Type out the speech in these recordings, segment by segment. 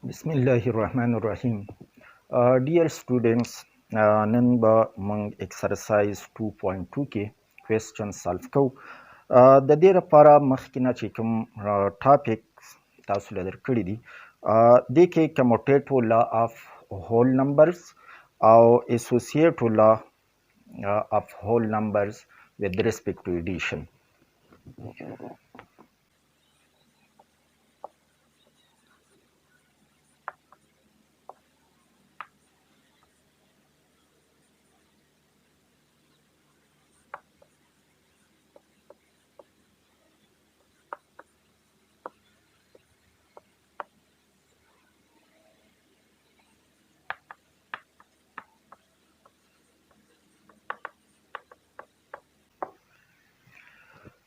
बिस्मिल्लाहिर्रहमानिर्रहीम। Dear students, none बा मंग एक्सरसाइज 2.2 کې question solve کو د دې لپاره مخکینه چې کوم ټاپک تاسو له درکړی دي د کې کموټیټو لا اف هول نمبرز او اسوسییټو لا اف هول نمبرز with respect to addition.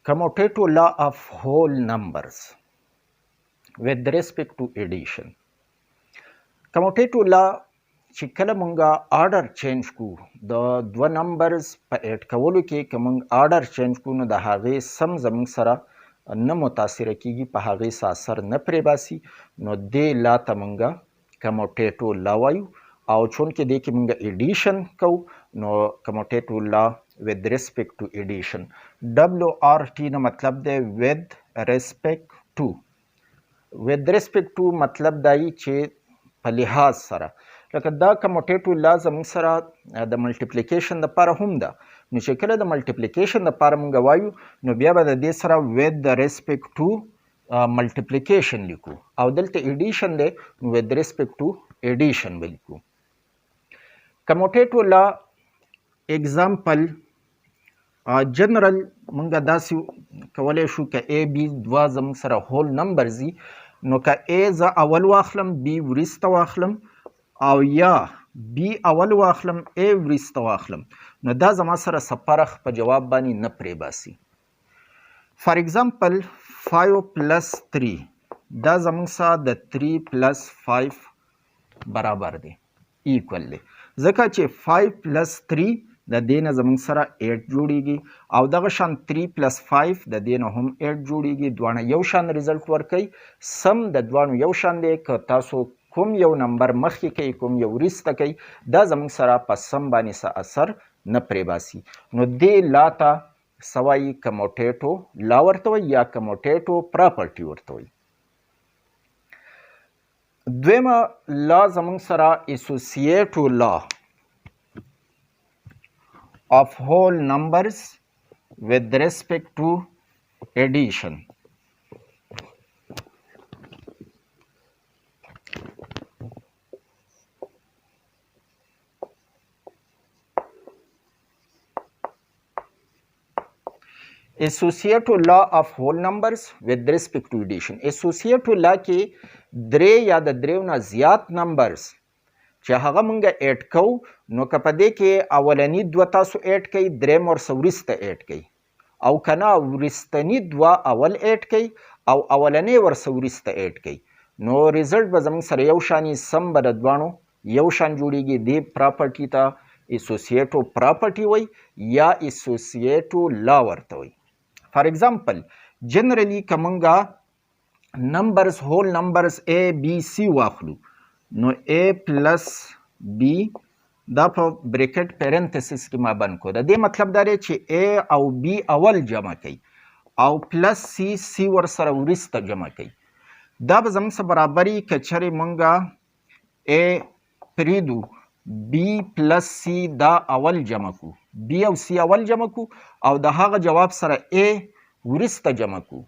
Commutative law of whole numbers with respect to addition. Commutative law چې کله مونږه آرډر چینج کو د دوه نمبرز په اډ کولو کې که مونږ آرډر چینج کو نو د هغې سم زمونږ سره نه متاثره کیږي، په هغې څه اثر نه پرې باسي، نو دې لا ته مونږه کموټیټو لا وایو. او چون کې دې کې مونږه ایډیشن کوو نو کموټیټو لا with respect to addition. WRT نه مطلب دی with respect to. with respect to مطلب دی چې په لحاظ سره، لکه دا کموټیټو لا زموږ سره د ملټیپلیکیشن دپاره هم ده، نو چې کله د ملټیپلیکیشن دپاره مونږ وایو نو بیا به د دې سره with respect to ملټیپلیکیشن لیکو، او دلته ایډیشن دی نو with respect to ایډیشن به لیکو. کموټیټو لا اگزامپل جنرال مونږه داسې کولی شو که A B دوه زموږ سره هول نمبرز دي نو که A زه اول واخلم B وروسته واخلم او یا B اول واخلم A وروسته واخلم نو دا زما سره څه فرق په جواب باندې نه پرې باسي. فار ایگزامپل 5 پلس 3 دا زموږ سره د 3 پلس 5 برابر دی، ایکول دی، ځکه چې 5 پلس 3 د دې نه زموږ سره 8 جوړیږي او دغه شان 3 پلس 5 د دې نه هم 8 جوړیږي، دواړه یو شان ریزلټ ورکوي، سم د دواړو یو شان دی. که تاسو کوم یو نمبر مخکې کوي کوم یو وروسته کوي دا زموږ سره په سم باندې څه اثر نه پرې باسي، نو دې لا ته څه وایي کموټیټو لا ورته وایي یا کموټیټو پراپرټي ورته وایي. دویمه لا زموږ سره اسوسییټو لا of whole numbers with respect to addition. Associative law of whole numbers with respect to addition. Associative law کې درې یا د دریو نه زیات نمبرز چې هغه مونږه ایډ کوو نو که په دې کې اولني دوه تاسو ایډ کوئ دریم ورسه وروسته ایډ کوئ، او که نه وروستني دوه اول ایډ کوئ او اولنی ورسه وروسته ایډ کوئ نو ریزلټ به زموږ سره یو شان سم به د دواړو یو شان جوړیږي. دې پراپرټي ته اسوسییټو پراپرټي وایي یا اسوسییټو لا ورته وایي. فار ایگزامپل جنرالي که مونږه نمبرز هول نمبرز A B C واخلو نو A پلس B دا په بریکټ پیرنتسس کې ما بند کو، د دې مطلب دا دی چې A او B اول جمع کوي او پلس C ورسره وروسته جمع کوي. دا به زموږ سره برابري که چېرې مونږه A پرېږدو B پلس C دا اول جمع کو، B او C اول جمع کو او د هغه جواب سره A وروسته جمع کو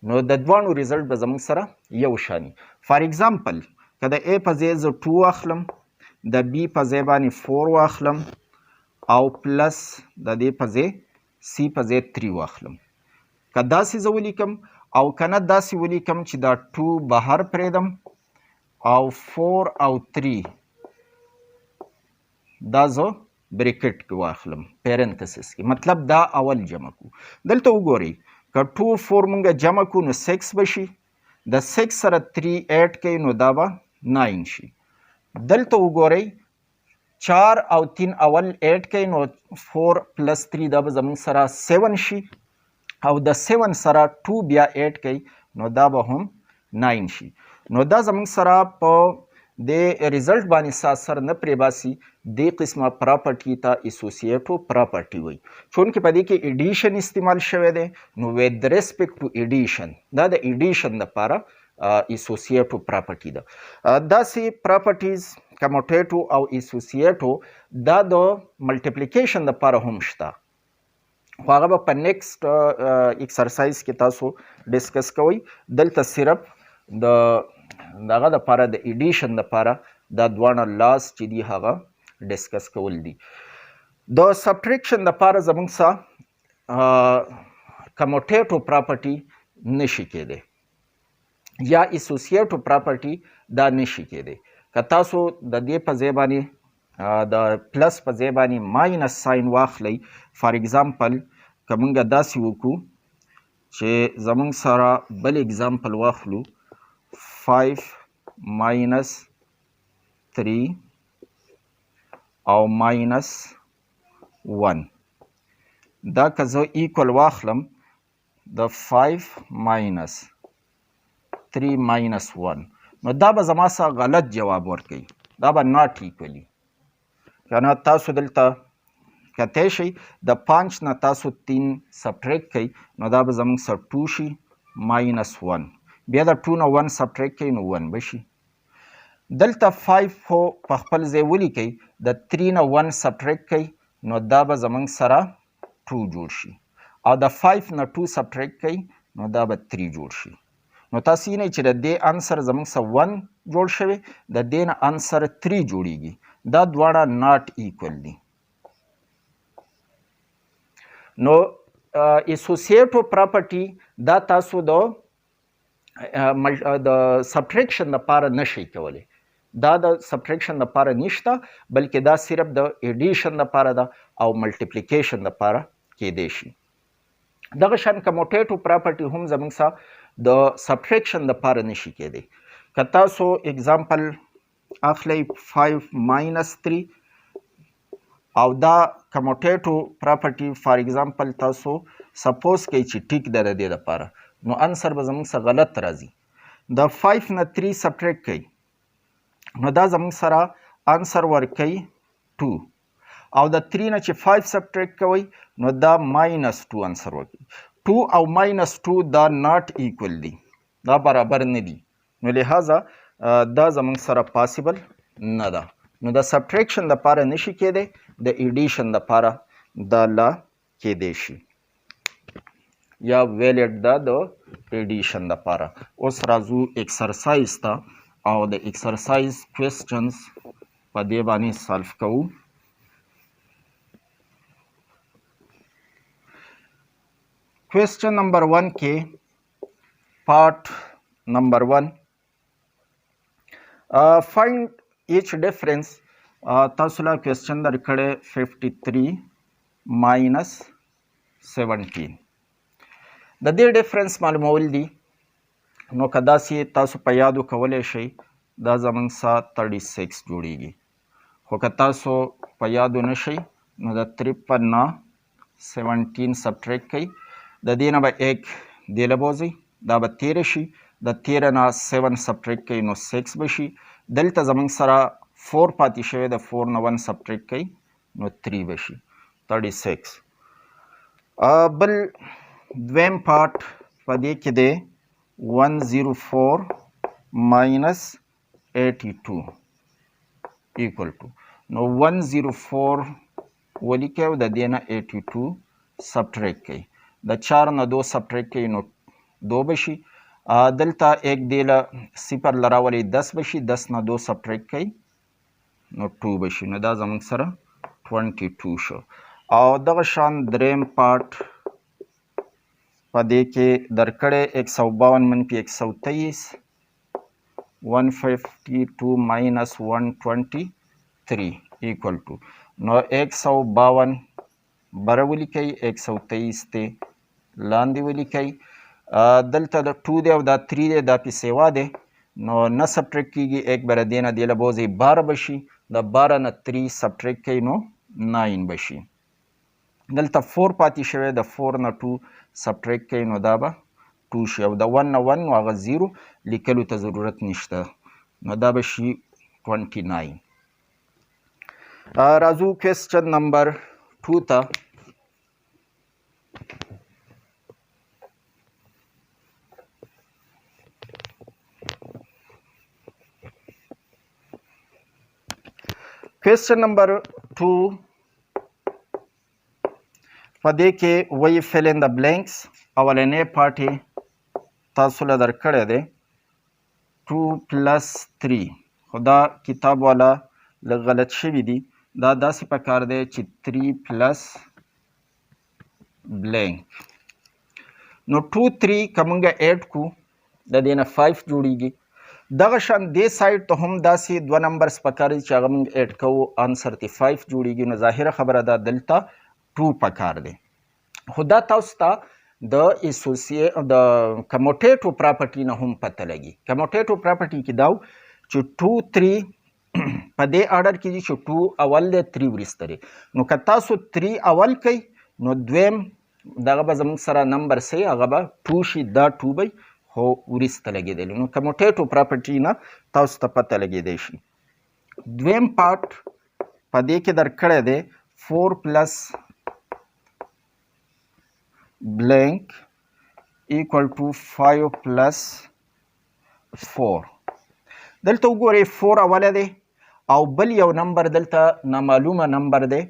نو د دواړو ریزلټ به زموږ سره یو شاني. فار ایگزامپل که د A په ځای زه 2 واخلم، د B په ځای باندې 4 واخلم او پلس د دې په ځای C په ځای 3 واخلم، که داسې زه ولیکم او که نه داسې ولیکم چې دا 2 بهر پرېږدم او 4 او 3 دا زه بریکټ کې واخلم پیرنتسس کې، مطلب دا اول جمع کو. دلته وګورئ که 2 4 مونږه جمع کو نو 6 به شي، د 6 سره 3 ایډ کوي نو دا به 9 شي. دلته وګورئ 4 او 3 اول ایډ کوي نو 4 پلس 3 دا به زموږ سره 7 شي او د 7 سره 2 بیا ایډ کوي نو دا به هم 9 شي. نو دا زموږ سره په د ریزلټ باندې څه اثر نه پرې باسي. دې قسمه پراپرټي ته اسوسییټو پراپرټي وایي. چونکې په دې کې ایډیشن استعمال شوی دی نو with respect to ایډیشن دا د ایډیشن لپاره اسوسییټو پراپرټي ده. داسې پراپرټیز کموټیټو او اسوسییټو دا د ملټیپلیکیشن لپاره هم شته، خو هغه به په نیکسټ ایکسرسایز کې تاسو ډسکس کوئ. دلته صرف د دغه دپاره د ایډیشن دپاره دا دواړه لاس چې دي هغه ډسکس کول دي. د سبټریکشن دپاره زموږ څه کموټیټو پراپرټي نشي کېدی یا اسوسییټو پراپرټي دا نشي کېدی. که تاسو د دې په ځای باندې د پلس په ځای باندې ماینس ساین واخلئ، فار ایگزامپل که موږ داسې وکړو چې زموږ سره بل اگزامپل واخلو 5 minus 3 او minus 1. دا که زه ایکول واخلم د 5 minus 3 minus 1 نو دا به زما سره غلط جواب ورکوي، دا به ناٹ ایکولی. یعنی تاسو دلته کتی شئ د 5 نه تاسو 3 سبټریکټ کوئ نو دا به زموږ سره 2 شي minus 1. بیا د 2 نه 1 سبټریکټ کوئ نو 1 به شي. دلته 5 خو په خپل ځای ولیکئ، د 3 نه 1 سبټریکټ کوئ نو دا به زموږ سره 2 جوړ شي، او د 5 نه 2 سبټریکټ کوئ نو دا به 3 جوړ شي. نو تاسو وینئ چې د دې انسر زموږ سره 1 جوړ شوی، د دې نه انسر 3 جوړیږي. دا دواړه ناٹ ایکول دي. نو اسوسییټو پراپرټي دا تاسو د سبټریکشن لپاره نشئ کولی، دا د سبټریکشن لپاره نشته، بلکې دا صرف د ایډیشن لپاره ده او ملټیپلیکیشن لپاره کیدی شي. دغه شان کموټیټو پراپرټي هم زموږ سره د سبټریکشن لپاره نشي کیدی. که تاسو اگزامپل اخلئ 5 minus 3 او دا کموټیټو پراپرټي فار ایگزامپل تاسو سپوز کوئ چې ټیک ده د دې لپاره نو انسر به زموږ سره غلط راځي. د 5 نه 3 سبټریکټ کوي نو دا زموږ سره انسر ورکوي 2، او د 3 نه چې 5 سبټریکټ کوئ نو دا ماینس 2 انسر ورکوي. 2 او ماینس 2 دا ناٹ ایکول دي، دا برابر نه دي، نو لہذا دا زموږ سره پاسیبل نه ده. نو د سبټریکشن لپاره نشي کېدی، د ایډیشن لپاره دا لا کېدی شي یا ویلیډ ده د ایډیشن لپاره. اوس راځو ایکسرسایز ته او د ایکسرسایز کوېسچنز په دې باندې سالف کوو. کوېسچن نمبر 1 کې پارت نمبر 1 فایند ایچ ډیفرنس. تاسو له کوېسچن درکړی 53 minus 17. د دې ډیفرنس معلومول دي. نو که داسې تاسو په یادو کولی شئ دا زموږ سره 36 جوړیږي، خو که تاسو په یادو نشئ نو د 53 نه 17 سبټریکټ کوئ، د دې نه به 1 دې له بوځئ، دا به 13 شي، د 13 نه 7 سبټریکټ کوئ نو 6 به شي. دلته زموږ سره 4 پاتې شوی، د 4 نه 1 سبټریکټ کوئ نو 3 به شي 36. بل دویم پارت په دې کې دی 104 minus 82 equal to. نو 104 ولیکئ او د دې نه 82 سبټریکټ کوئ، د 4 نه 2 سبټریکټ کوئ نو 2 به شي. دلته 1 دې له 0 له راولئ 10 به شي، 10 نه 2 سبټریکټ کوئ نو 2 به شي، نو دا زموږ سره 22 شو. او دغه شان دریم پارت په دې کې درکړی 152 منفي 123 152 minus 123 equal to. نو 152 بره ولیکئ، 123 ته لاندې ولیکئ. دلته د 2 دی او دا 3 دی، دا پې سیوا دی نو نه سبټریکټ کېږي، 1 به له دې نه دې له بوځئ 12 به شي، د 12 نه 3 سبټریکټ کوئ نو 9 به شي. دلته 4 پاتې شوی، د 4 نه 2 سبټریکټ کوئ نو دا به 2 شي او د 1 نه 1 نو هغه 0 لیکلو ته ضرورت نشته نو دا به شي 29. راځو کوېسچن نمبر 2 ته. کوېسچن نمبر 2 په دې کې وایي fill in the blanks. اولنی پارټ تاسو له درکړی دی 2 + 3 خو دا کتاب والا لږ غلط شوي دي. دا داسې پکار دی چې 3 + blank نو 2 3 که موږ ایډ کړو د دې نه 5 جوړیږي. دغه شان دې سایډ ته هم داسې 2 نمبرز پکار دي چې هغه موږ ایډ کوو انسر ته 5 جوړیږي. نو ظاهره خبره ده دلته 2 پکار دی. خو دا تاسو ته د کموټیټو پراپرټي نه هم پته لګي. کموټیټو پراپرټي کې دا چې 2 3 په دې اډر کې دي چې 2 اول دی 3 وروسته دی. نو که تاسو 3 اول کوي نو دویم دغه به زموږ سره نمبر سي هغه به 2 شي. دا 2 به خو وروسته لګېدلی. نو کموټیټو پراپرټي نه تاسو ته پته لګېدی شي. دویم پارټ په دې کې درکړی دی 4 + blank equal to 5 + 4. دلته وګورئ 4 اوله دی او بل یو نمبر دلته نامعلومه نمبر دی.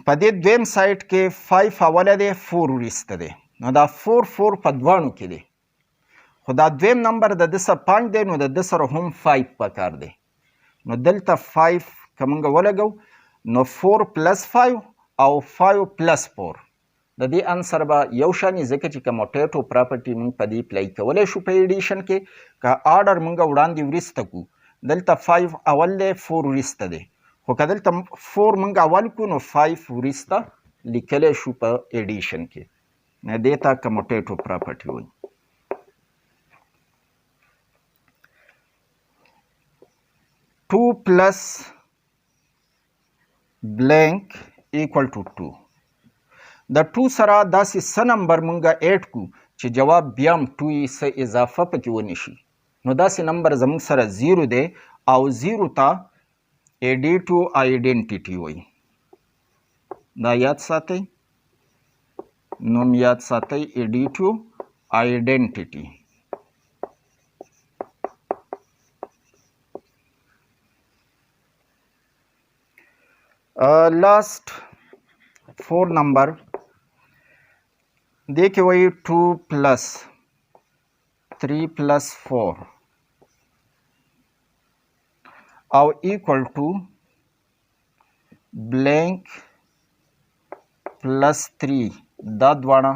په دې دویم سایډ کې 5 اوله دی 4 وروسته دی. نو دا 4 4 په دواړو کې دی. خو دا دویم نمبر د ده سره 5 دی نو د ده سره هم 5 پکار دی. نو دلته 5 که موږ ولګو نو 4 + 5 او 5 + 4 د دې انسر به یو شان ځکه چې کموټیټو پراپرټي موږ په دې اپلای کولی شو په ایډیشن کې. که آرډر موږ وړاندې وروسته کړو دلته 5 اول دی 4 وروسته دی. خو که دلته 4 موږ اول کړو نو 5 وروسته لیکلی شو په ایډیشن کې. نو دې ته کموټیټو پراپرټي وایي. 2 + blank equal to 2. د 2 سره داسې څه نمبر مونږ ایډ کړو چې جواب بیا هم 2 یې څه اضافه پکې ونی شي. نو داسې نمبر زموږ سره 0 دی او 0 ته ایډیټو آیډنټیټي وایي. دا یاد ساتئ. نوم یاد ساتئ ایډیټو آیډنټیټي. لاست 4 نمبر دې کې وایي 2 + 3 + 4 او equal to blank + 3 دا دواړه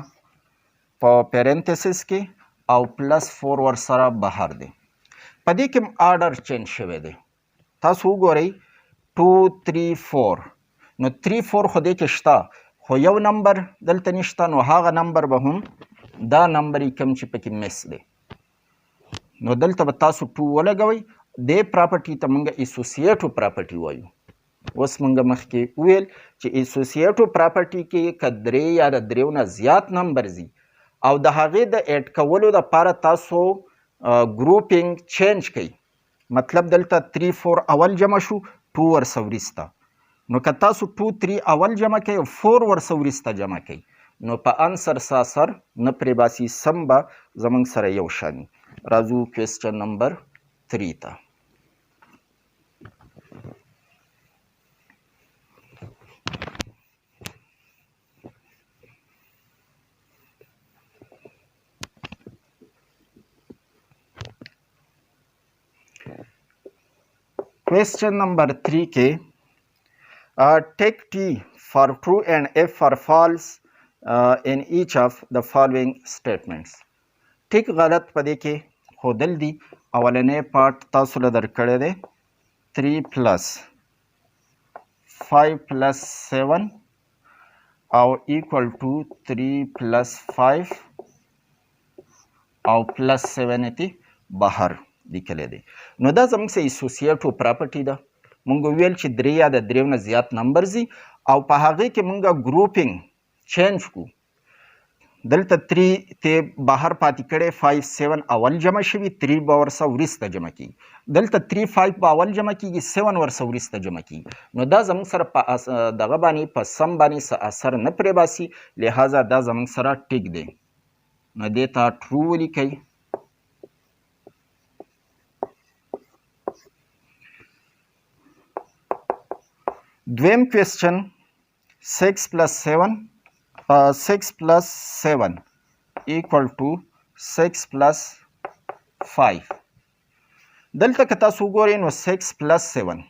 په پیرنتسس کې او +4 ورسره بهر دی. په دې کې آرډر چینج شوی دی. تاسو وګورئ 2 3 4 نو 3 4 خو دې کې شته خو یو نمبر دلته نشته. نو هغه نمبر به هم دا نمبر یې کوم چې پکې مس دی. نو دلته به تاسو 2 ولګوئ. دې پراپرټي ته موږ اسوسییټو پراپرټي وایو. اوس موږ مخکې وویل چې اسوسییټو پراپرټي کې که 3 یا د 3 نه زیات نمبر ځي او د هغې د ایډ کولو دپاره تاسو ګروپینګ چینج کوئ. مطلب دلته 3 4 اول جمع شو 2 ورسه وروسته. نو که تاسو 2 3 اول جمع کوئ او 4 ورسه وروسته جمع کوئ نو په انسر سره اثر نه پرې باسي. سم به زموږ سره یو شان وي. راځو کوېسچن نمبر 3 ته. کوېسچن نمبر 3 کې take T for true and F for false in each of the following statements. ټیک غلط په دې کې ښودل دي. اولنی پارټ تاسو له درکړی دی 3 + 5 + 7 او equal to 3 + 5 او +7 یې بهر لیکلی دی. نو دا زموږ سه اسوسییټو پراپرټي ده. مونږ ویل چې 3 یا د 3 نه زیات نمبر ځي او په هغې کې مونږ ګروپینګ چینج کړو. دلته 3 ته بهر پاتې کړي 5 7 اول جمع شوي 3 به ورسه وروسته جمع کیږي دلته 3 5 به اول جمع کیږي 7 ورسه وروسته جمع کیږي نو دا زموږ سره په دغه باندې په سم باندې څه اثر نه پرې باسي لهذا دا زموږ سره ټیک دی نو دې ته ټرو ولیکئ دویم کوېسچن 6 plus 7 equal to 6 plus 5 دلته که تاسو وګورئ نو 6 plus 7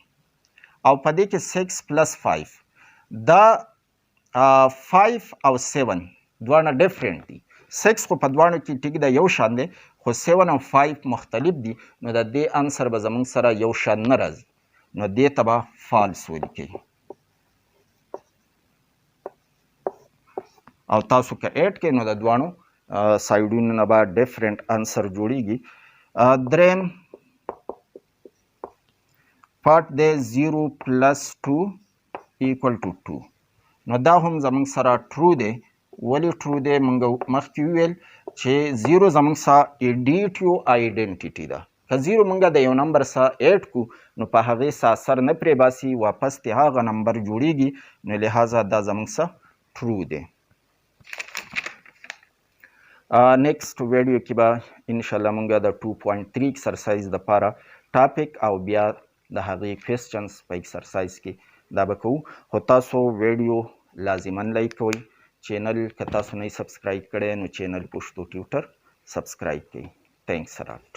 او په دې کې 6 plus 5 دا 5 او 7 دواړه ډیفرنٹ دي 6 خو په دواړو کې ټیک ده یو شان دی خو 7 او 5 مختلف دي نو د دې انسر به زموږ سره یو شان نه راځي نو دې ته به فالس ولیکئ او تاسو که ایډ کې نو د دواړو سایډونو نه به ډیفرنٹ انسر جوړیږي دریم پارت دی 0 plus 2 equal to 2 نو دا هم زموږ سره ټرو دی ولې ټرو دی موږ مخکې وویل چې 0 زموږ سره ایډیټیو آیډنټیټي ده که 0 موږ د یو نمبر سره ایډ کو نو په هغې سره اثر نه پرې باسي واپس د هغه نمبر جوړیږي نو لهذا دا زموږ سره ټرو دی نیکسټ ویډیو کې به انشاءالله موږ د 2.3 ایکسرسایز دپاره ټاپک او بیا د هغې کوېسچنز په ایکسرسایز کې دا به کوو خو تاسو ویډیو لازما لایک کوئ چینل که تاسو نه یې سبسکرایب کړی نو چینل پښتو ټیوټر سبسکرایب کړئ تھینکس الاٹ